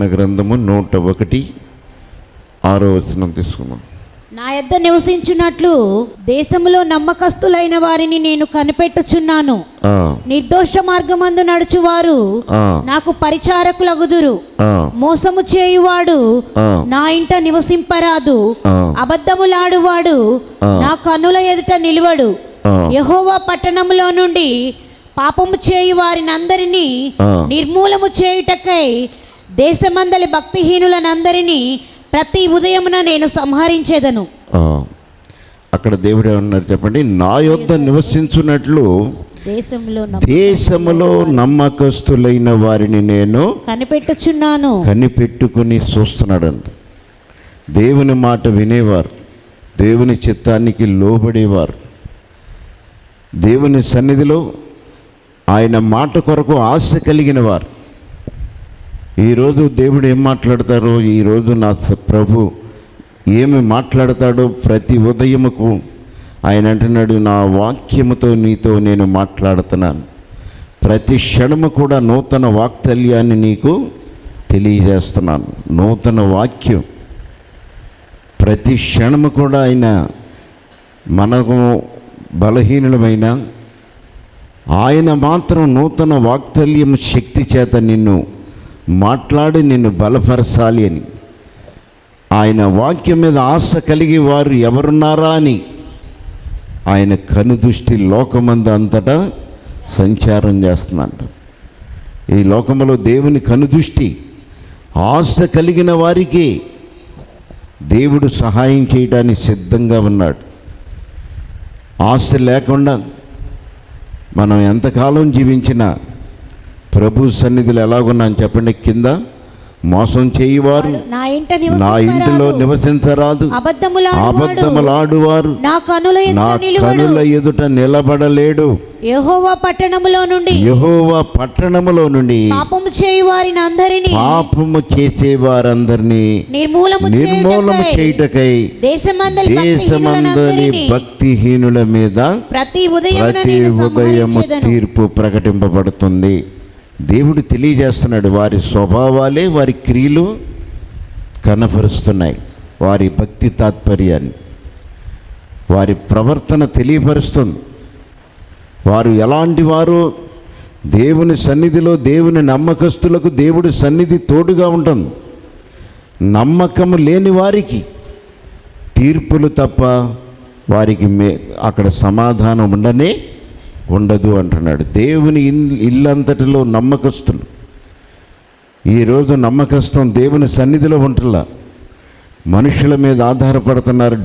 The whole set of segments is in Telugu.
కీర్తన గ్రంథము 101:6 తీసుకున్నాం. నా యొద్ద నివసించున్నట్లు దేశములో నమ్మకస్తులైన వారిని నేను కనిపెట్టుచున్నాను. నిర్దోష మార్గమందు నడుచువారు నాకు పరిచారకులగుదురు. మోసము చేయువాడు నా ఇంట నివసింపరాదు. అబద్ధములాడువాడు నా కన్నుల ఎదుట నిలువడు. యెహోవా పట్టణములో నుండి పాపము చేయు వారినందరినీ నిర్మూలము చేయుటకై దేశమందలి భక్తిహీనులనందరినీ ప్రతి ఉదయమున నేను సంహరించేదను. అక్కడ దేవుడు ఏమన్నారు చెప్పండి? నా యొద్ద నివసించున్నట్లు దేశములో నమ్మకస్తులైన వారిని నేను కనిపెట్టుకుని చూస్తున్నాడండి. దేవుని మాట వినేవారు, దేవుని చిత్తానికి లోబడేవారు, దేవుని సన్నిధిలో ఆయన మాట కొరకు ఆశ కలిగిన వారు. ఈరోజు దేవుడు ఏం మాట్లాడతారో, ఈరోజు నా ప్రభు ఏమి మాట్లాడతాడో ప్రతి ఉదయముకు ఆయన అంటున్నాడు, నా వాక్యముతో నీతో నేను మాట్లాడుతున్నాను. ప్రతి క్షణము కూడా నూతన వాక్తల్యాన్ని నీకు తెలియజేస్తున్నాను. నూతన వాక్యం ప్రతి క్షణము కూడా ఆయన మనకు బలహీనులమైన ఆయన మాత్రం నూతన వాక్తల్యం శక్తి చేత నిన్ను మాట్లాడి నిన్ను బలపరచాలి అని, ఆయన వాక్యం మీద ఆశ కలిగి వారు ఎవరున్నారా అని ఆయన కనుదృష్టి లోకమందు అంతటా సంచారం చేస్తున్నాడు. ఈ లోకములో దేవుని కనుదృష్టి ఆశ కలిగిన వారికి దేవుడు సహాయం చేయడానికి సిద్ధంగా ఉన్నాడు. ఆశ లేకుండా మనం ఎంతకాలం జీవించినా ప్రభు సన్నిధిలో ఎలాగున్నాను చెప్పండి? కింద మోసం చేయువారు నా ఇంటిలో నివసించరాదు. అబద్ధములాడువారు నా కనుల ఎదుట నిలబడలేడు. యెహోవా పట్టణములో నుండి పాపము చేసేవారందరినీ నిర్మూలము చేయుటకై దేశమందలి భక్తిహీనుల మీద ప్రతి ఉదయము తీర్పు ప్రకటింపబడుతుంది. దేవుడు తెలియజేస్తున్నాడు. వారి స్వభావాలే వారి క్రియలు కనపరుస్తున్నాయి. వారి భక్తి తాత్పర్యాన్ని, వారి ప్రవర్తన తెలియపరుస్తుంది. వారు ఎలాంటి వారు? దేవుని సన్నిధిలో దేవుని నమ్మకస్తులకు దేవుడి సన్నిధి తోడుగా ఉంటుంది. నమ్మకము లేని వారికి తీర్పులు తప్ప వారికి అక్కడ సమాధానం ఉండదు అంటున్నాడు. దేవుని ఇల్లంతటిలో నమ్మకస్తులు. ఈరోజు నమ్మకస్తం దేవుని సన్నిధిలో ఉంటులా, మనుషుల మీద ఆధారపడుతున్నారు.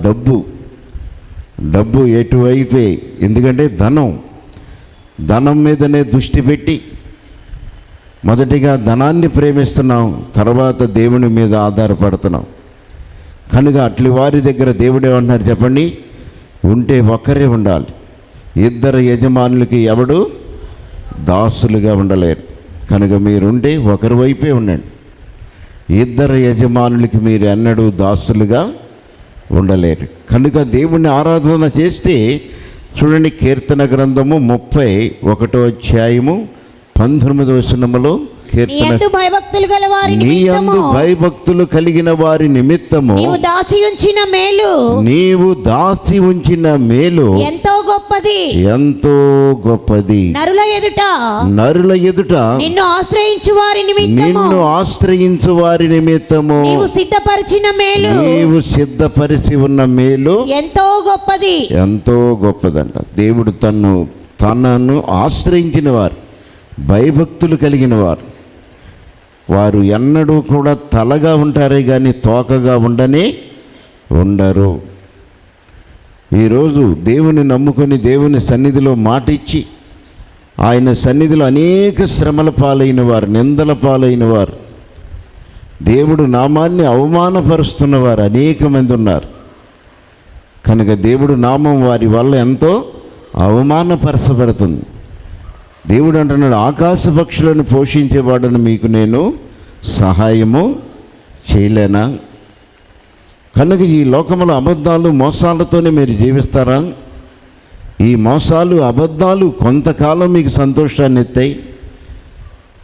డబ్బు ఎటువైతే, ఎందుకంటే ధనం మీదనే దృష్టి పెట్టి మొదటిగా ధనాన్ని ప్రేమిస్తున్నాం, తర్వాత దేవుని మీద ఆధారపడుతున్నాం. కనుక అట్లి వారి దగ్గర దేవుడు ఏమంటున్నారు చెప్పండి? ఉంటే ఒక్కరే ఉండాలి. ఇద్దరు యజమానులకి ఎవడు దాసులుగా ఉండలేరు. కనుక మీరుంటే ఒకరి వైపే ఉండండి. ఇద్దరు యజమానులకి మీరు ఎన్నడూ దాసులుగా ఉండలేరు. కనుక దేవుణ్ణి ఆరాధన చేస్తే చూడండి, కీర్తన గ్రంథము 31:19 నీ యందు భయభక్తులు కలిగిన వారి నిమిత్తము నీవు దాచి ఉంచిన మేలు ఎంతో గొప్పది. నరుల ఎదుట నిన్ను ఆశ్రయించు వారి నిమిత్తము నీవు సిద్ధపరిచి ఉన్న మేలు ఎంతో గొప్పదంట. దేవుడు తనను ఆశ్రయించిన వారు, భయభక్తులు కలిగిన వారు ఎన్నడూ కూడా తలగా ఉంటారే కానీ తోకగా ఉండరు. ఈరోజు దేవుని నమ్ముకొని దేవుని సన్నిధిలో మాట ఇచ్చి ఆయన సన్నిధిలో అనేక శ్రమల పాలైన వారు, నిందల పాలైన వారు, దేవుడు నామాన్ని అవమానపరుస్తున్నవారు అనేక మంది ఉన్నారు. కనుక దేవుడు నామం వారి వల్ల ఎంతో అవమానపరచబడుతుంది. దేవుడు అంటున్నాడు, ఆకాశ పక్షులను పోషించేవాడని మీకు నేను సహాయము చేయలేనా? కనుక ఈ లోకంలో అబద్ధాలు మోసాలతోనే మీరు జీవిస్తారా? ఈ మోసాలు అబద్ధాలు కొంతకాలం మీకు సంతోషాన్ని ఇస్తాయి,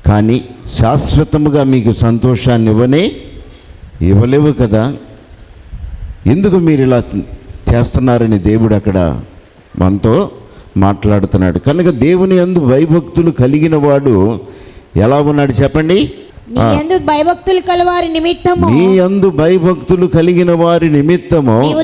కానీ శాశ్వతముగా మీకు సంతోషాన్ని ఇవ్వలేవు కదా, ఎందుకు మీరు ఇలా చేస్తున్నారని దేవుడు అక్కడ మనతో మాట్లాడుతున్నాడు. కనుక దేవుని యందు భయభక్తులు కలిగిన వాడు ఎలా ఉన్నాడు చెప్పండి? నీ యందు భయభక్తులు కలవారి నిమిత్తము, నీ యందు భయభక్తులు కలిగిన వారి నిమిత్తము నీవు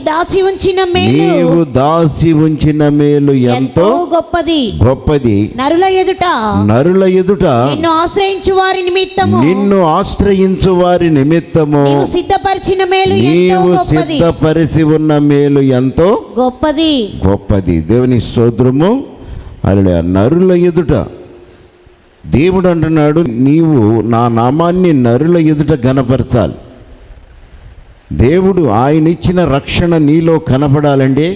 దాచి ఉంచిన మేలు ఎంతో గొప్పది. నరుల ఎదుట నిన్ను ఆశ్రయించు వారి నిమిత్తము నీవు సిద్ధపరిచిన మేలు నీవు సిద్ధపరిచి ఉన్న మేలు ఎంతో గొప్పది. దేవుని స్తోత్రము. హల్లెలూయా. నరుల ఎదుట దేవుడు అంటున్నాడు, నీవు నా నామాన్ని నరుల ఎదుట ఘనపరచాలి. దేవుడు ఆయన ఇచ్చిన రక్షణ నీలో కనపడాలంటే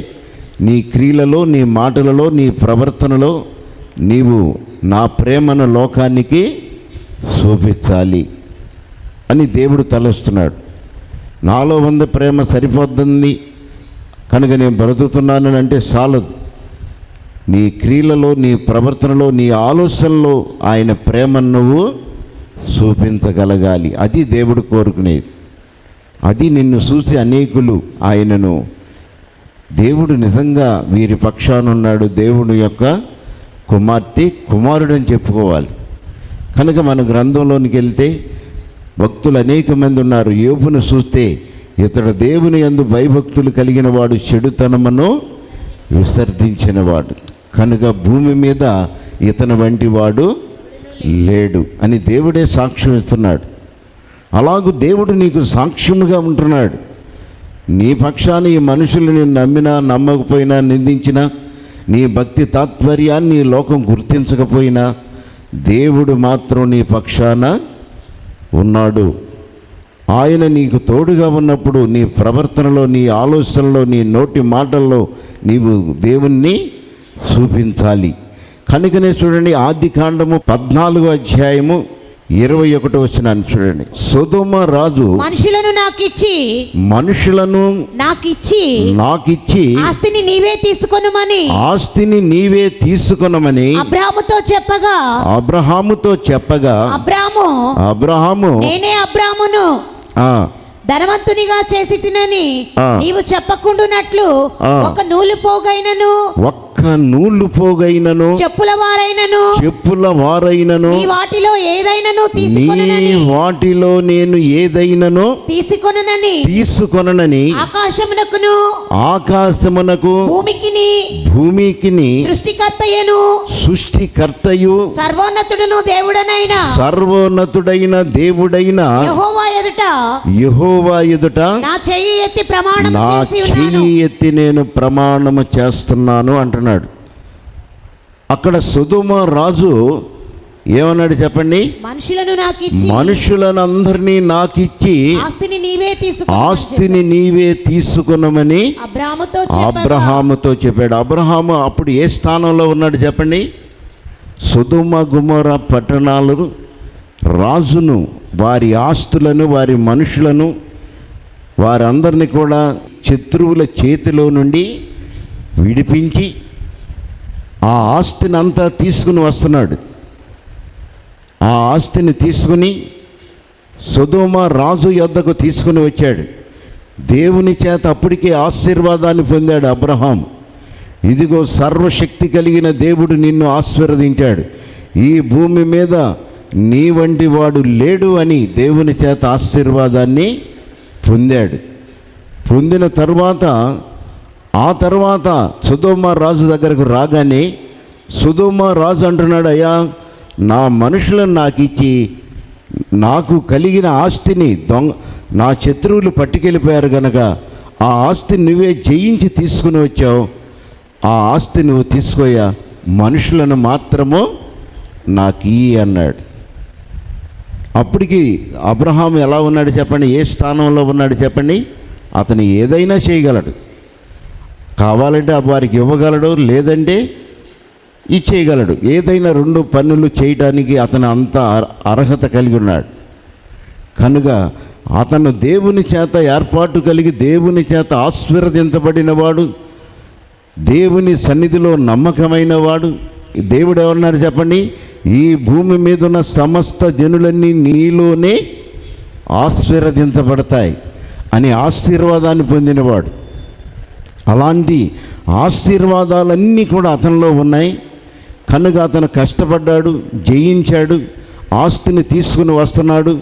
నీ క్రియలలో, నీ మాటలలో, నీ ప్రవర్తనలో నీవు నా ప్రేమను లోకానికి చూపించాలి అని దేవుడు తలస్తున్నాడు. నాలో ఉన్న ప్రేమ సరిపోతుంది కనుక నేను బ్రతుకుతున్నాను అంటే చాలదు. నీ క్రియలలో, నీ ప్రవర్తనలో, నీ ఆలోచనలో ఆయన ప్రేమను నువ్వు చూపించగలగాలి. అది దేవుడు కోరుకునేది. అది నిన్ను చూసి అనేకులు ఆయనను, దేవుడు నిజంగా వీరి పక్షానున్నాడు, దేవుడు యొక్క కుమారుడు అని చెప్పుకోవాలి. కనుక మన గ్రంథంలోనికి వెళ్తే భక్తులు అనేక మంది ఉన్నారు. యోబును చూస్తే ఇతడు దేవుని యందు భయభక్తులు కలిగిన వాడు, చెడుతనమును విసర్జించినవాడు, కనుక భూమి మీద ఇతని వంటి వాడు లేడు అని దేవుడే సాక్ష్యం ఇస్తున్నాడు. అలాగూ దేవుడు నీకు సాక్ష్యముగా ఉంటున్నాడు. నీ పక్షాన ఈ మనుషులని నమ్మినా, నమ్మకపోయినా, నిందించినా, నీ భక్తి తాత్పర్యాన్ని లోకం గుర్తించకపోయినా దేవుడు మాత్రం నీ పక్షాన ఉన్నాడు. ఆయన నీకు తోడుగా ఉన్నప్పుడు నీ ప్రవర్తనలో, నీ ఆలోచనలో, నీ నోటి మాటల్లో నీవు దేవుణ్ణి చూపించాలి. కనుకనే చూడండి, ఆదికాండము 14వ అధ్యాయము 21వ వచనాన్ని చూడండి. సొదొమ రాజు మనుషులను నాకిచ్చి ఆస్తిని నీవే తీసుకొనమని అబ్రహాముతో చెప్పగా అబ్రహాము నేనే అబ్రామును ధనవంతునిగా చేసి తినని నీవు చెప్పకుండునట్లు ఒక నూలు పోగైనను చెప్పుల వారైనను నీ వాటిలో నేను ఏదైనను తీసుకొననని ఆకాశమునకు భూమికిని సృష్టికర్తయు సర్వోన్నతుడైన దేవుడైన యెహోవా ఎదుట నా చెయ్యి ఎత్తి నేను ప్రమాణము చేస్తున్నాను అంటున్నాడు. అక్కడ సొదొమ రాజు ఏమన్నాడు చెప్పండి? మనుషులనందరినీ నాకిచ్చి ఆస్తిని నీవే తీసుకున్నామని అబ్రహాముతో చెప్పాడు. అబ్రహాము అప్పుడు ఏ స్థానంలో ఉన్నాడు చెప్పండి? సొదొమ గొమొర్రా పట్టణాలు రాజును, వారి ఆస్తులను, వారి మనుషులను, వారందరినీ కూడా శత్రువుల చేతిలో నుండి విడిపించి ఆ ఆస్తిని అంతా తీసుకుని వస్తున్నాడు. ఆ ఆస్తిని తీసుకుని సొదొమ రాజు యొద్దకు తీసుకుని వచ్చాడు. దేవుని చేత అప్పటికే ఆశీర్వాదాన్ని పొందాడు అబ్రహాం. ఇదిగో సర్వశక్తి కలిగిన దేవుడు నిన్ను ఆశీర్వదించాడు, ఈ భూమి మీద నీ వంటి వాడు లేడు అని దేవుని చేత ఆశీర్వాదాన్ని పొందాడు. పొందిన తర్వాత ఆ తర్వాత సొదొమ రాజు దగ్గరకు రాగానే సొదొమ రాజు అంటున్నాడు, అయ్యా నా మనుషులను నాకు ఇచ్చి నాకు కలిగిన ఆస్తిని నా శత్రువులు పట్టుకెళ్ళిపోయారు కనుక ఆ ఆస్తిని నువ్వే జయించి తీసుకుని వచ్చావు, ఆ ఆస్తి నువ్వు తీసుకోయా, మనుషులను మాత్రము నాకు ఇయ్యి అన్నాడు. అప్పటికి అబ్రహాం ఎలా ఉన్నాడు చెప్పండి? ఏ స్థానంలో ఉన్నాడు చెప్పండి? అతను ఏదైనా చేయగలడు, కావాలంటే వారికి ఇవ్వగలడు, లేదంటే ఇచ్చేయగలడు. ఏదైనా 2 పనులు చేయడానికి అతను అంత అర్హత కలిగి ఉన్నాడు. కనుక అతను దేవుని చేత ఏర్పాటు కలిగి దేవుని చేత ఆశీర్వదించబడినవాడు, దేవుని సన్నిధిలో నమ్మకమైన వాడు. దేవుడు ఏమన్నారు చెప్పండి? ఈ భూమి మీద ఉన్న సమస్త జనులన్నీ నీలోనే ఆశీర్వదించబడతాయి అని ఆశీర్వాదాన్ని పొందినవాడు. అలాంటి ఆశీర్వాదాలన్నీ కూడా అతనిలో ఉన్నాయి కనుక అతను కష్టపడ్డాడు, జయించాడు, ఆస్తిని తీసుకుని వస్తున్నాడు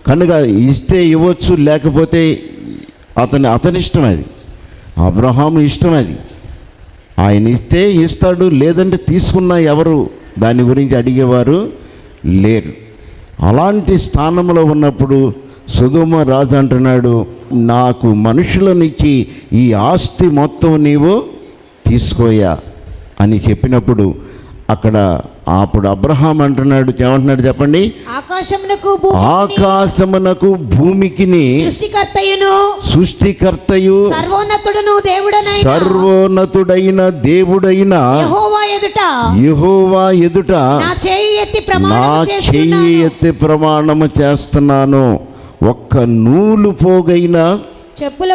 కనుక ఇస్తే ఇవ్వచ్చు, లేకపోతే అతని ఇష్టం అది, అబ్రహాము ఇష్టం అది. ఆయన ఇస్తే ఇస్తాడు, లేదంటే తీసుకున్నా ఎవరు దాని గురించి అడిగేవారు లేరు. అలాంటి స్థానంలో ఉన్నప్పుడు సొదొమ రాజు అంటున్నాడు, నాకు మనుషులనిచ్చి ఈ ఆస్తి మొత్తం నీవు తీసుకోయా అని చెప్పినప్పుడు అప్పుడు అబ్రహాం అంటున్నాడు, ఏమంటున్నాడు చెప్పండి, ఆకాశమునకు భూమికిని సృష్టికర్తయు సర్వోన్నతుడైన దేవుడైన యెహోవా ఎదుట నా చెయ్యి ఎత్తి ప్రమాణము చేస్తున్నాను, ఒక్క నూలు పోగైనా చెప్పుల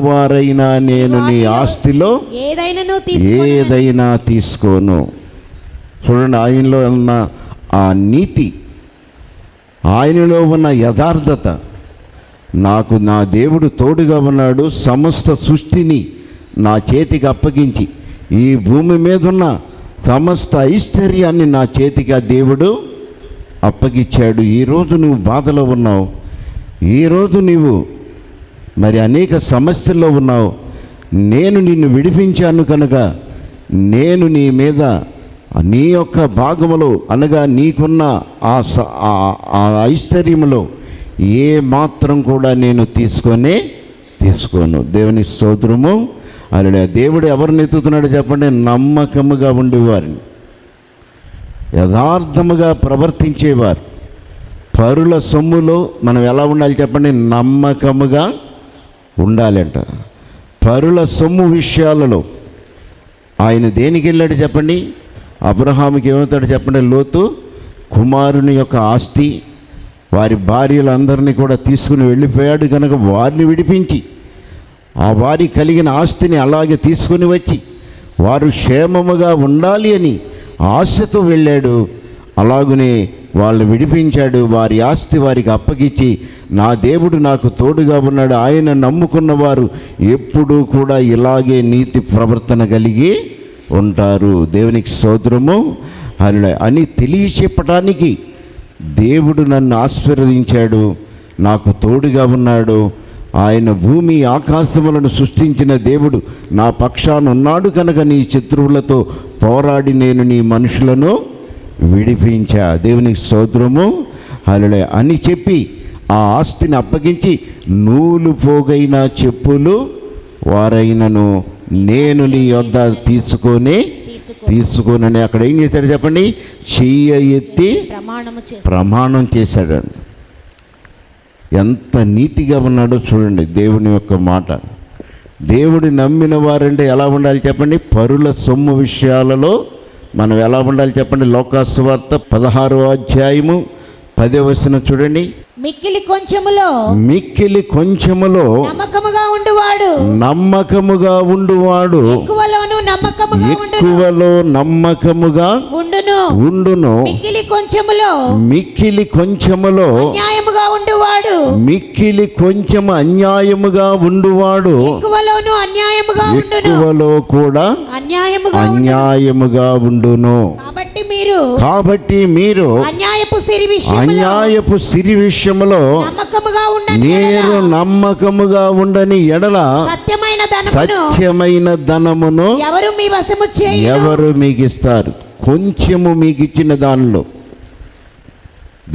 వారైనా నేను నీ ఆస్తిలో ఏదైనా తీసుకోను. చూడండి, ఆయనలో ఉన్న ఆ నీతి, ఆయనలో ఉన్న యథార్థత, నాకు నా దేవుడు తోడుగా ఉన్నాడు, సమస్త సృష్టిని నా చేతికి అప్పగించి ఈ భూమి మీద ఉన్న సమస్త ఐశ్వర్యాన్ని నా చేతికి ఆ దేవుడు అప్పగించాడు. ఈరోజు నువ్వు బాధలో ఉన్నావు, ఈరోజు నీవు మరి అనేక సమస్యల్లో ఉన్నావు, నేను నిన్ను విడిపించాను కనుక నేను నీ మీద నీ యొక్క భాగములో అనగా నీకున్న ఆ ఐశ్వర్యములో ఏ మాత్రం కూడా నేను తీసుకోను. దేవుని స్తోత్రము. అలా దేవుడు ఎవరిని ఎత్తుతున్నాడు చెప్పండి, నమ్మకముగా ఉండేవారిని, యథార్థముగా ప్రవర్తించేవారు. పరుల సొమ్ములో మనం ఎలా ఉండాలి చెప్పండి, నమ్మకముగా ఉండాలంట. పరుల సొమ్ము విషయాలలో ఆయన దేనికి వెళ్ళాడు చెప్పండి, అబ్రహాముకి ఏమవుతాడు చెప్పండి, లోతు కుమారుని యొక్క ఆస్తి వారి భార్యలందరినీ కూడా తీసుకుని వెళ్ళిపోయాడు కనుక వారిని విడిపించి ఆ వారి కలిగిన ఆస్తిని అలాగే తీసుకుని వచ్చి వారు క్షేమముగా ఉండాలి అని ఆశతో వెళ్ళాడు. అలాగనే వాళ్ళు విడిపించాడు, వారి ఆస్తి వారికి అప్పగించి నా దేవుడు నాకు తోడుగా ఉన్నాడు, ఆయన నమ్ముకున్న వారు ఎప్పుడూ కూడా ఇలాగే నీతి ప్రవర్తన కలిగి ఉంటారు. దేవునికి స్తోత్రము అని తెలియచెప్పటానికి దేవుడు నన్ను ఆశీర్వదించాడు, నాకు తోడుగా ఉన్నాడు, ఆయన భూమి ఆకాశములను సృష్టించిన దేవుడు నా పక్షాన ఉన్నాడు కనుక నీ శత్రువులతో పోరాడి నేను నీ మనుషులను విడిపించా. దేవునికి స్తోత్రము అని చెప్పి ఆ ఆస్తిని అప్పగించి నూలు పోగైన చెప్పులు వారైనను నేను నీ యొద్ద తీసుకోనని అక్కడ ఏం చేశాడు చెప్పండి, చెయ్య ఎత్తి ప్రమాణం చేశాడు. ఎంత నీతిగా ఉన్నాడో చూడండి దేవుని యొక్క మాట. దేవుడి నమ్మిన వారంటే ఎలా ఉండాలి చెప్పండి, పరుల సొమ్ము విషయాలలో మనం ఎలా ఉండాలి చెప్పండి. లోకాసు వార్త 16వ అధ్యాయము 10వ వచనం చూడండి. మిక్కిలి కొంచెములో నమ్మకముగా ఉండువాడు ఎక్కువలో నమ్మకముగా ఉండును. మిక్కిలి కొంచెములో మిక్కిలి కొంచెము అన్యాయముగా ఉండువాడు ఎక్కువలో కూడా అన్యాయముగా ఉండును. కాబట్టి మీరు అన్యాయపు సిరి విషయములో మీరు నమ్మకముగా ఉండని ఎడల సత్యమైన ధనమును ఎవరు మీకు ఇస్తారు? కొంచెము మీకు ఇచ్చిన దానిలో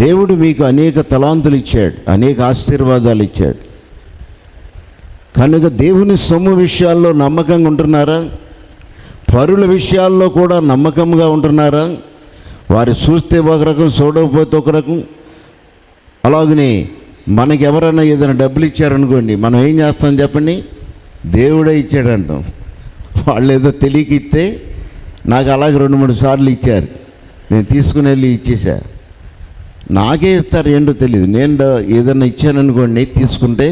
దేవుడు మీకు అనేక తలాంతులు ఇచ్చాడు, అనేక ఆశీర్వాదాలు ఇచ్చాడు కనుక దేవుని సొమ్ము విషయాల్లో నమ్మకంగా ఉంటున్నారా? పరుల విషయాల్లో కూడా నమ్మకంగా ఉంటున్నారా? వారు చూస్తే ఒక రకం, చూడకపోతే ఒక రకం. అలాగనే మనకి ఎవరైనా ఏదైనా డబ్బులు ఇచ్చారనుకోండి, మనం ఏం చేస్తాం చెప్పండి, దేవుడే ఇచ్చాడంటాం. వాళ్ళు ఏదో తెలియక ఇస్తే నాకు అలాగే 2-3 సార్లు ఇచ్చారు, నేను తీసుకుని వెళ్ళి ఇచ్చేసా. నాకే ఇస్తారు ఏంటో తెలియదు. నేను ఏదైనా ఇచ్చాననుకోండి, తీసుకుంటే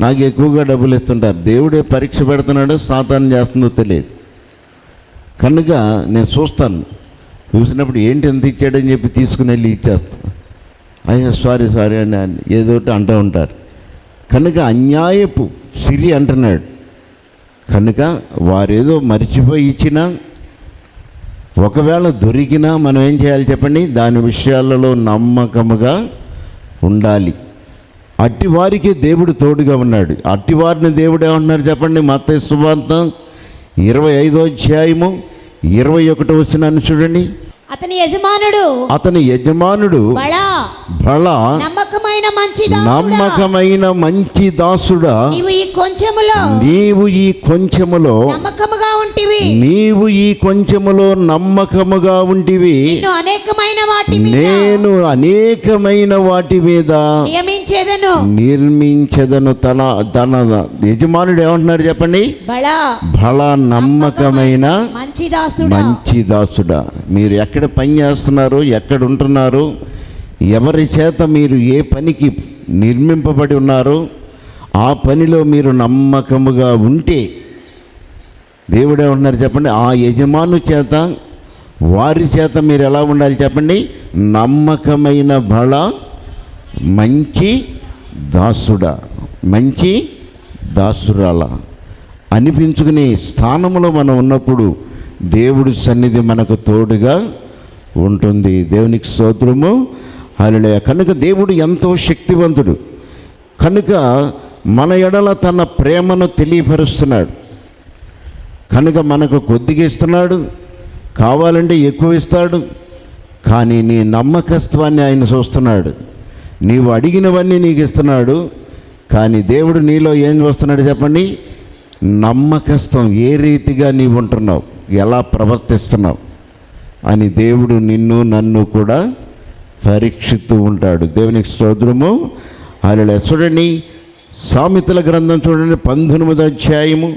నాకు ఎక్కువగా డబ్బులు ఇస్తుంటారు. దేవుడే పరీక్ష పెడుతున్నాడో సాతాను చేస్తుందో తెలియదు కనుక నేను చూస్తాను. చూసినప్పుడు ఏంటి ఎంత ఇచ్చాడని చెప్పి తీసుకుని వెళ్ళి ఇచ్చేస్తాం. అయ్యా సారీ అని ఏదో ఒకటి అంటూ ఉంటారు. కనుక అన్యాయపు సిరి అంటున్నాడు. కనుక వారేదో మర్చిపోయి ఇచ్చినా, ఒకవేళ దొరికినా మనం ఏం చేయాలి చెప్పండి? దాని విషయాలలో నమ్మకముగా ఉండాలి. అట్టి వారికి దేవుడు తోడుగా ఉన్నాడు. అట్టి వారిని దేవుడు ఏమంటున్నారు చెప్పండి? మత్తయి సువార్త 25వ అధ్యాయము 21వ వచనాన్ని చూడండి. అతని యజమానుడు బళ నమ్మకమైన మంచి దాసుడా, నీవు ఈ కొంచెములో నమ్మకముగా ఉంటివి, నేను అనేకమైన వాటి మీద నిర్మించెదను. తన యజమానుడు ఏమంటున్నారు చెప్పండి? బళ నమ్మకమైన మంచి దాసుడా. మీరు ఎక్కడ పని చేస్తున్నారు, ఎక్కడ ఉంటున్నారు, ఎవరి చేత మీరు ఏ పనికి నిర్మింపబడి ఉన్నారో ఆ పనిలో మీరు నమ్మకముగా ఉంటే దేవుడే ఉంటున్నారు చెప్పండి. ఆ యజమాను చేత, వారి చేత మీరు ఎలా ఉండాలి చెప్పండి? నమ్మకమైన బళ మంచి దాసుడా, మంచి దాసురాల అనిపించుకునే స్థానంలో మనం ఉన్నప్పుడు దేవుడి సన్నిధి మనకు తోడుగా ఉంటుంది. దేవునికి స్తోత్రము, హల్లెలూయా. కనుక దేవుడు ఎంతో శక్తివంతుడు. కనుక మన ఎడల తన ప్రేమను తెలియపరుస్తున్నాడు. కనుక మనకు కొద్దిగా ఇస్తున్నాడు, కావాలంటే ఎక్కువ ఇస్తాడు. కానీ నీ నమ్మకత్వాన్ని ఆయన చూస్తున్నాడు. నీవు అడిగినవన్నీ నీకు ఇస్తున్నాడు. కానీ దేవుడు నీలో ఏం చూస్తున్నాడు చెప్పండి? నమ్మకత్వం, ఏ రీతిగా నీవు ఉంటున్నావు, ఎలా ప్రవర్తిస్తున్నావు అని దేవుడు నిన్ను నన్ను కూడా పరీక్షిస్తూ ఉంటాడు. దేవునికి స్తోత్రము, హల్లెలూయా. చూడండి, సామెతల గ్రంథం చూడండి 19వ అధ్యాయము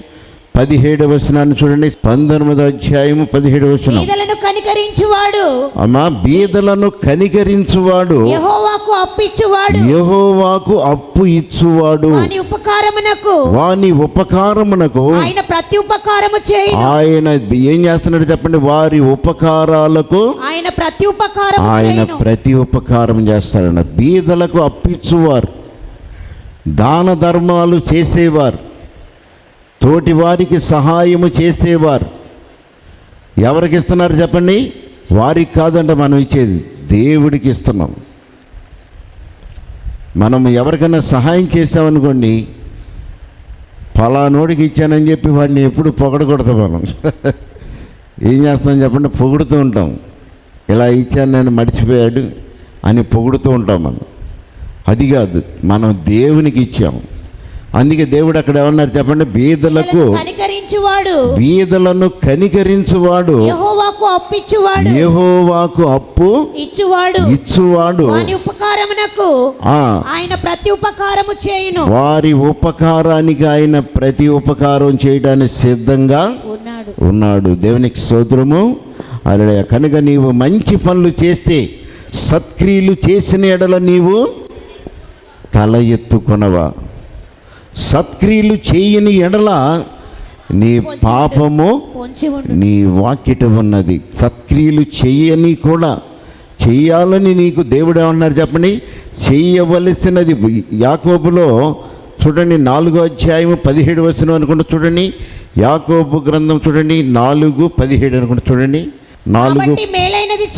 17వ వచనాన్ని చూడండి. 19వ అధ్యాయము 17వ వచనం. అమ్మా, బీదలను కనికరించువాడు యెహోవాకు అప్పు ఇచ్చువాడు, వాని ఉపకారమునకు ఆయన ఏం చేస్తున్నాడు చెప్పండి? వారి ఉపకారాలకు ఆయన ప్రతి ఉపకారం చేస్తాడన్న. బీదలకు అప్పిచ్చువారు, దాన ధర్మాలు చేసేవారు, తోటి వారికి సహాయము చేసేవారు ఎవరికి ఇస్తున్నారు చెప్పండి? వారికి కాదంట మనం ఇచ్చేది, దేవుడికి ఇస్తున్నాం. మనం ఎవరికైనా సహాయం చేసామనుకోండి, ఫలానోడికి ఇచ్చానని చెప్పి వాడిని ఎప్పుడు పొగడకూడదు. మనం ఏం చేస్తాం చెప్పండి? పొగుడుతూ ఉంటాం. ఇలా ఇచ్చాను నేను, మర్చిపోయాడు అని పొగుడుతూ ఉంటాం మనం. అది కాదు, మనం దేవునికి ఇచ్చాము. అందుకే దేవుడు అక్కడ ఏమన్నారు చెప్పండి? బీదలను కనికరించువాడు యెహోవాకు అప్పు ఇచ్చువాడు, వారి ఉపకారానికి ఆయన ప్రతి ఉపకారం చేయడానికి సిద్ధంగా ఉన్నాడు. దేవునికి స్తోత్రము, హల్లెలూయా. కనుక నీవు మంచి పనులు చేస్తే, సత్క్రియలు చేసిన ఎడల నీవు తల ఎత్తుకొనవా? సత్క్రియలు చేయని ఎడల నీ పాపము నీ వాకిట ఉన్నది. సత్క్రియలు చేయని కూడా చెయ్యాలని నీకు దేవుడు ఏమన్నారు చెప్పండి? చేయవలసినది. యాకోబులో చూడండి 4వ అధ్యాయము 17వ వచనం అనుకుంటూ చూడండి. యాకోబు గ్రంథం చూడండి 4:17 అనుకుంటూ చూడండి. కాబట్టి మేలైనది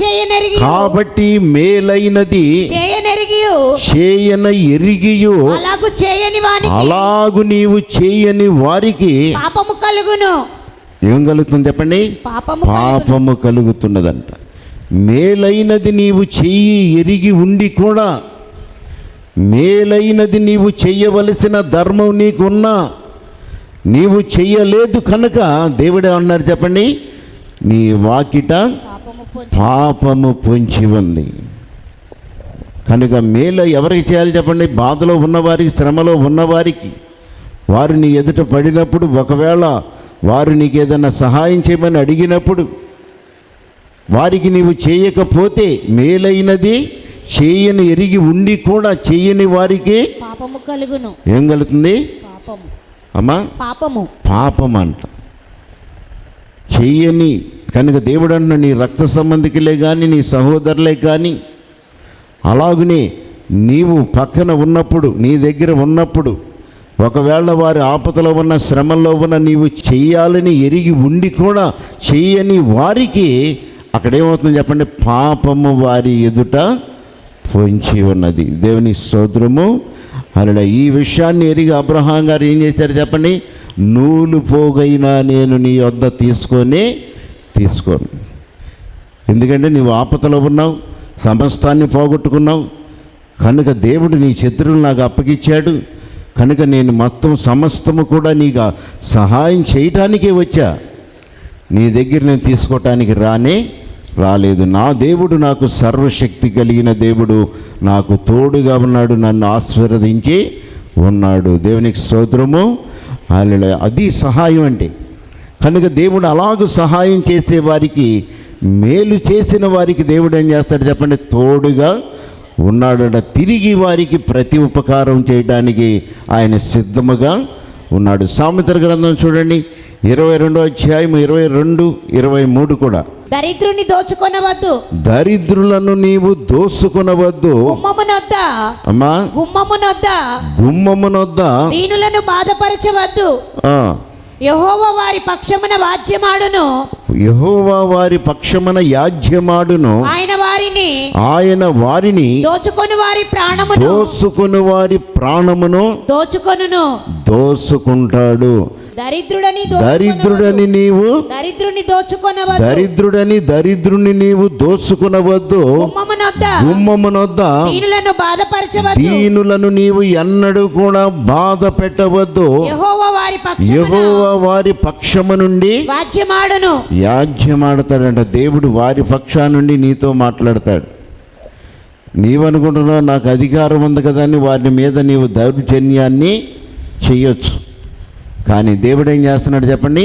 చేయన ఎరిగియు అలాగు నీవు చేయని వారికి ఏం కలుగుతుంది చెప్పండి? పాపము కలుగుతున్నదంట. మేలైనది నీవు చెయ్యి ఎరిగి ఉండి కూడా, మేలైనది నీవు చెయ్యవలసిన ధర్మం నీకున్నా నీవు చెయ్యలేదు కనుక దేవుడే అన్నారు చెప్పండి, నీ వాకిట పాపము పొంచి ఉంది. కనుక మేలు ఎవరికి చేయాలి చెప్పండి? బాధలో ఉన్నవారికి, శ్రమలో ఉన్నవారికి. వారు నీ ఎదుట పడినప్పుడు, ఒకవేళ వారు నీకు ఏదైనా సహాయం చేయమని అడిగినప్పుడు వారికి నీవు చేయకపోతే, మేలైనది చేయని ఎరిగి ఉండి కూడా చేయని వారికి పాపము కలుగును. ఏం కలుగుతుంది? పాపము. అమ్మా, పాపము. పాపం అంట. చెయ్యని కనుక దేవుడు అన్న నీ రక్త సంబంధికులే కానీ నీ సహోదరులే కానీ అలాగనే నీవు పక్కన ఉన్నప్పుడు నీ దగ్గర ఉన్నప్పుడు ఒకవేళ వారి ఆపదలో ఉన్న శ్రమల్లో ఉన్న నీవు చెయ్యాలని ఎరిగి ఉండి కూడా చెయ్యని వారికి అక్కడేమవుతుంది చెప్పండి, పాపము వారి ఎదుట పొంచి ఉన్నది. దేవుని స్తోత్రము. అలా ఈ విషయాన్ని ఎరిగి అబ్రహాం గారు ఏం చేశారు చెప్పండి, నూలు పోగైనా నేను నీ వద్ద తీసుకోను. ఎందుకంటే నీవు ఆపదలో ఉన్నావు, సమస్తాన్ని పోగొట్టుకున్నావు కనుక దేవుడు నీ శత్రువులు నాకు అప్పగిచ్చాడు కనుక నేను మొత్తం సమస్తము కూడా నీకు సహాయం చేయటానికే వచ్చా, నీ దగ్గర నేను తీసుకోవటానికి రాలేదు. నా దేవుడు నాకు సర్వశక్తి కలిగిన దేవుడు, నాకు తోడుగా ఉన్నాడు, నన్ను ఆశీర్వదించి ఉన్నాడు. దేవునికి స్తోత్రము. హల్లెలూయా. అది సహాయం అంటే. కనుక దేవుడు అలాగూ సహాయం చేసే వారికి, మేలు చేసిన వారికి దేవుడు ఏం చేస్తాడు చెప్పండి, తోడుగా ఉన్నాడట. తిరిగి వారికి ప్రతి ఉపకారం చేయడానికి ఆయన సిద్ధముగా ఉన్నాడు. సామెతల గ్రంథం చూడండి 22వ అధ్యాయం 22, 23 కూడా. దరిద్రుని దోచుకొనవద్దు, దరిద్రులను నీవు దోసుకొనవద్దు. గుమ్మమునొద్ద అమ్మా, గుమ్మమునొద్ద దీనులను బాధపరచవద్దు. యెహోవా వారి పక్షమున వాద్యమాడును, యెహోవా వారి పక్షమున యాజ్యమాడును. ఆయన వారిని దోచుకొని వారి ప్రాణమును దోచుకుంటాడు. దరిద్రుడని నీవు దోచుకొనవద్దు. గుమ్మమునొద్ద దీనులను నీవు ఎన్నడూ కూడా బాధ పెట్టవద్దు. యెహోవా వారి పక్షము నుండి యాజ్యమాడతాడంట. దేవుడు వారి పక్షా నుండి నీతో మాట్లాడతాడు. నీవనుకుంటున్నావు నాకు అధికారం ఉంది కదా అని వారి మీద నీవు దౌర్జన్యాన్ని చెయ్యొచ్చు. కానీ దేవుడు ఏం చేస్తున్నాడు చెప్పండి,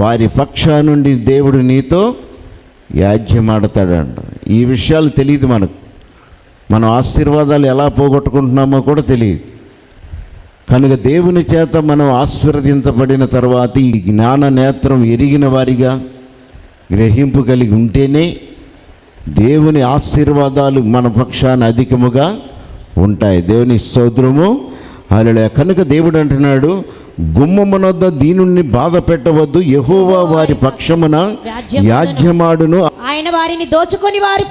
వారి పక్షా నుండి దేవుడు నీతో యాజ్యమాడతాడంట. ఈ విషయాలు తెలియదు మనకు. మనం ఆశీర్వాదాలు ఎలా పోగొట్టుకుంటున్నామో కూడా తెలియదు. కనుక దేవుని చేత మనం ఆశీర్వదించబడిన తర్వాత ఈ జ్ఞాన నేత్రం ఎరిగిన వారిగా గ్రహింపు కలిగి ఉంటేనే దేవుని ఆశీర్వాదాలు మన పక్షాన అధికముగా ఉంటాయి. దేవుని స్తోత్రము. హల్లెలూయా. కనుక దేవుడు అంటున్నాడు, గుమ్మమునొద్ద దీనుణ్ణి బాధ పెట్టవద్దు. యెహోవా వారి పక్షమున యాజ్యమాడును. ఆయన వారిని దోచుకొని వారిని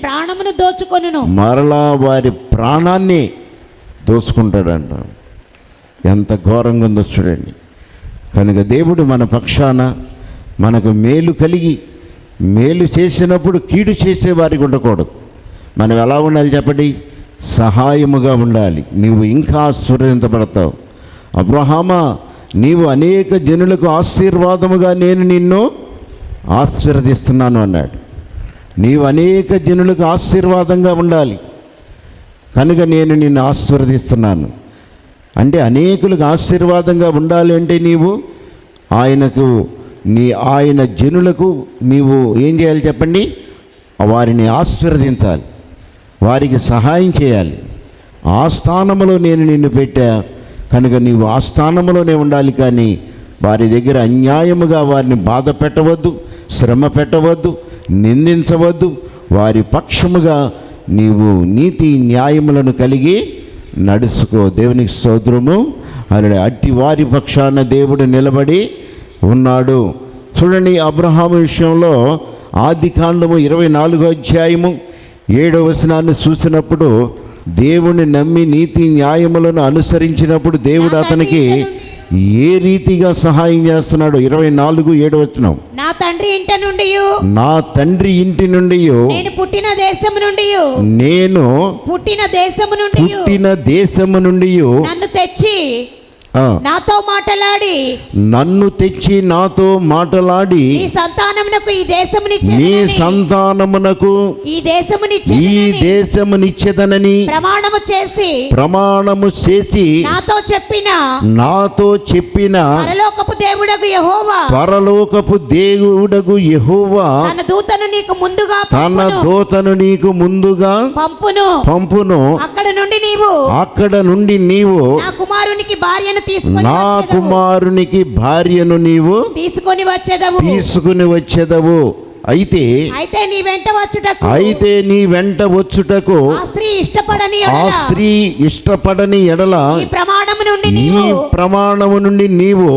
ప్రాణమును దోచుకొనును. మరలా వారి ప్రాణాన్ని దోచుకుంటాడంట. ఎంత ఘోరంగా ఉందో చూడండి. కనుక దేవుడు మన పక్షాన మనకు మేలు కలిగి మేలు చేసినప్పుడు కీడు చేసేవారికి ఉండకూడదు. మనం ఎలా ఉండాలి చెప్పండి, సహాయముగా ఉండాలి. నీవు ఇంకా ఆశీర్వదించబడతావు. అబ్రహామా, నీవు అనేక జనులకు ఆశీర్వాదముగా నేను నిన్ను ఆశీర్వదిస్తున్నాను అన్నాడు. నీవు అనేక జనులకు ఆశీర్వాదంగా ఉండాలి కనుక నేను నిన్ను ఆశీర్వదిస్తున్నాను అంటే, అనేకులకు ఆశీర్వాదంగా ఉండాలి అంటే నీవు ఆయన జనులకు నీవు ఏం చేయాలి చెప్పండి, వారిని ఆశీర్వదించాలి, వారికి సహాయం చేయాలి. ఆ స్థానంలో నేను నిన్ను పెట్టా కనుక నీవు ఆ స్థానంలోనే ఉండాలి. కానీ వారి దగ్గర అన్యాయముగా వారిని బాధ పెట్టవద్దు, శ్రమ పెట్టవద్దు, నిందించవద్దు. వారి పక్షముగా నీవు నీతి న్యాయములను కలిగి నడుచుకో. దేవునికి స్తోత్రము. అలా అట్టి వారి పక్షాన దేవుడు నిలబడి ఉన్నాడు. చూడండి, అబ్రహాము విషయంలో ఆదికాండము 24వ అధ్యాయము 7వ వచనాన్ని చూసినప్పుడు, దేవుని నమ్మి నీతి న్యాయములను అనుసరించినప్పుడు దేవుడు అతనికి ఏ రీతిగా సహాయం చేస్తున్నాడు. 24:7 వచనం, నా తండ్రి ఇంటి నుండి నేను పుట్టిన దేశము నుండి నన్ను తెచ్చి నన్ను తెచ్చి నాతో మాటలాడి నీ సంతానమునకు ఈ దేశమునిచ్చెదనని ప్రమాణము చేసి నాతో చెప్పిన పరలోకపు దేవుడగు యెహోవా తన దూతను నీకు ముందుగా పంపును. అక్కడ నుండి నీవు నా కుమారునికి భార్యను నా కుమారునికి భార్యను నీవు తీసుకొని వచ్చేదవు. అయితే నీ వెంట వచ్చుటకు ఆ స్త్రీ ఇష్టపడని ఎడల ఈ ప్రమాణము నుండి నీవు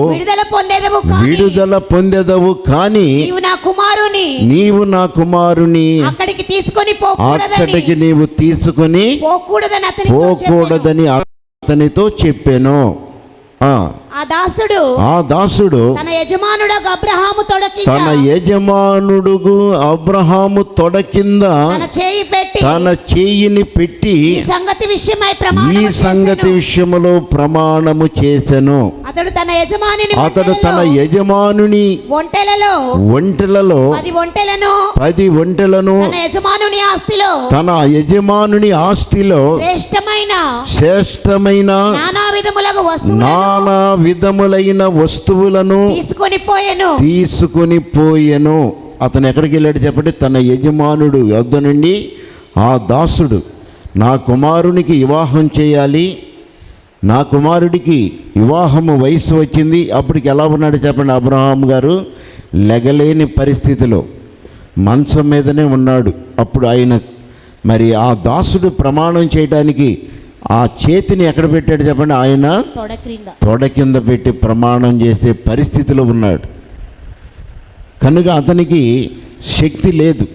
విడుదల పొందెదవు. కానీ నీవు నా కుమారుని అక్కడికి నీవు తీసుకొని పోకూడదని అతనితో చెప్పాను. ఆ దాసుడు తన యజమానుడు అబ్రహాము తొడ కింద తన చేయిని పెట్టి ఈ సంగతి విషయములో ప్రమాణము చేసెను. అతడు తన యజమానుని ఒంటెలలో 10 ఒంటెలను తన యజమానుని ఆస్తిలో శ్రేష్టమైన నానా విధములైన వస్తువులను తీసుకొని పోయెను. అతను ఎక్కడికి వెళ్ళాడు చెప్పండి? తన యజమానుడు యొద్ద నుండి ఆ దాసుడు నా కుమారునికి వివాహం చేయాలి, నా కుమారుడికి వివాహము వయసు వచ్చింది. అప్పటికి ఎలా ఉన్నాడు చెప్పండి? అబ్రహాం గారు లెగలేని పరిస్థితిలో మంచం మీదనే ఉన్నాడు. అప్పుడు ఆయన మరి ఆ దాసుడు ప్రమాణం చేయడానికి ఆ చేతిని ఎక్కడ పెట్టాడు చెప్పండి? ఆయన తొడ కింద పెట్టి ప్రమాణం చేసే పరిస్థితిలో ఉన్నాడు. కనుక అతనికి శక్తి లేదు.